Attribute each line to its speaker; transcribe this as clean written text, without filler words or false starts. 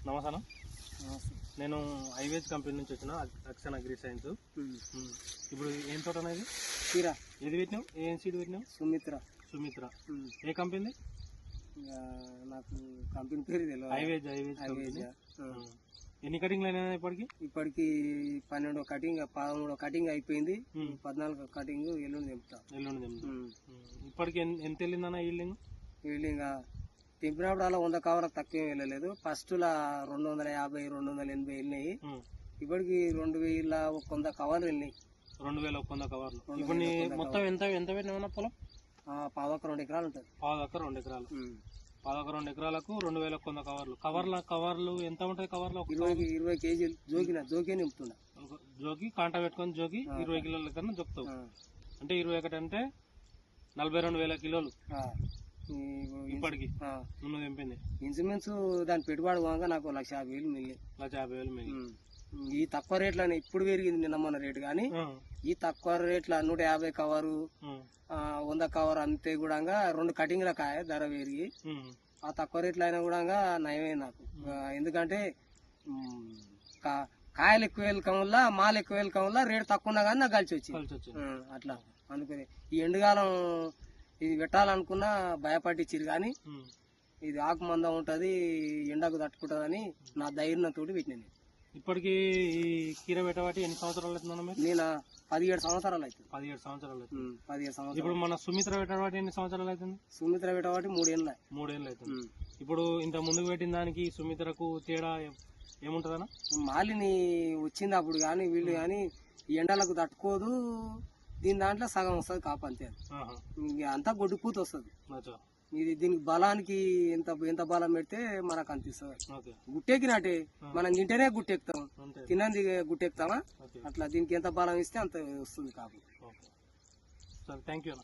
Speaker 1: నమస్తే. నేను ఐవేజ్ కంపెనీ నుంచి వచ్చిన అక్సన్ అగ్రి సైన్స్. ఇప్పుడు ఏం తోట అనేది
Speaker 2: కీరా
Speaker 1: ఏది పెట్టినావు? ఏం సీడ్ పెట్టినావు? సుమిత్ర. ఏ కంపెనీ?
Speaker 2: నాకు కంపెనీ పేరు తెలియదు.
Speaker 1: ఐవేజ్ కంపెనీ. ఎన్ని కటింగ్లు అయినా ఇప్పటికి?
Speaker 2: 12 కటింగ్ 13 కటింగ్ అయిపోయింది. 14 కటింగ్ ఎల్లుండి తెంపుతా.
Speaker 1: ఇప్పటికి ఎంత వెళ్ళిందన్న ఈల్డింగ్?
Speaker 2: తెంపినప్పుడు అలా 100 కవర్లకు తక్కువ వెళ్ళలేదు. ఫస్ట్ లా 250 280 వెళ్ళినాయి. ఇప్పటికి 2100 కవర్లు వెళ్ళినాయి.
Speaker 1: 2100 కవర్లు. ఇప్పుడు మొత్తం ఎంత పెట్టినా పొలం?
Speaker 2: 2 ఎకరాలు ఉంటుంది.
Speaker 1: 2 ఎకరాలు. 2 ఎకరాలకు 2100 కవర్లు. కవర్లు ఎంత ఉంటాయి? కవర్లు
Speaker 2: 20 కేజీలు జోకి నింపుతున్నా.
Speaker 1: జోకి కాంటా పెట్టుకొని జోకి 20 కిలోల కన్నా జొక్కుతావు. అంటే 21 అంటే 42,000 కిలోలు ఇప్పటికి నువ్వు తెంపింది.
Speaker 2: ఇన్సూరెన్స్ దాని పెట్టుబడి పోగా నాకు 1,50,000 మిగిలి.
Speaker 1: 1,50,000 మిగిలి.
Speaker 2: ఈ తక్కువ రేట్లు అని ఇప్పుడు పెరిగింది నిన్న మొన్న రేటు, కానీ ఈ తక్కువ రేట్ల 150 కవరు 100 కవర్ అంతే కూడా 2 కటింగ్ల కాయ ధర పెరిగి ఆ తక్కువ రేట్లు అయినా కూడా నయమే నాకు. ఎందుకంటే కాయలు ఎక్కువ వెళ్ళకం వల్ల మాలు ఎక్కువ వెళ్ళకం వల్ల రేటు తక్కువ ఉన్నా కానీ నాకు కలిసి వచ్చింది. అట్లా అందుకని ఈ ఎండుకాలం ఇది పెట్టాలనుకున్నా భయపట్టించిరు, కానీ ఇది ఆకు మందం ఉంటది, ఎండకు తట్టుకుంటదని నా ధైర్యంతో పెట్టినాను.
Speaker 1: ఇప్పటికి ఈ కీర పెట్టబట్టి ఎన్ని సంవత్సరాలు అవుతుందన్న?
Speaker 2: నేను 17 సంవత్సరాలు అవుతుంది.
Speaker 1: 17 సంవత్సరాలు.
Speaker 2: 17 సంవత్సరాలు.
Speaker 1: ఇప్పుడు మన సుమిత్ర పెట్టబట్టి ఎన్ని సంవత్సరాలు అవుతుంది?
Speaker 2: సుమిత్ర పెట్టబట్టి 3 ఏళ్ళు.
Speaker 1: 3 ఏళ్ళు అవుతుంది. ఇప్పుడు ఇంత ముందుకు పెట్టిన దానికి సుమిత్రకు తేడా ఏముంటదన్నా? మాలిని
Speaker 2: వచ్చింది అప్పుడు, కానీ వీళ్ళు కానీ ఎండలకు తట్టుకోదు. దీని దాంట్లో సగం వస్తుంది కాపు, అంతే. అంతా గొడ్డు పూత వస్తుంది. ఇది దీనికి బలానికి ఎంత బలం పెడితే మనకు అనిపిస్తుంది. గుట్టెక్కినట్టే మనం తింటేనే గుట్టెక్కుతాం, తినంది గుట్టెక్కుతామా, అట్లా దీనికి ఎంత బలం ఇస్తే అంత వస్తుంది కాపు.
Speaker 1: Thank you.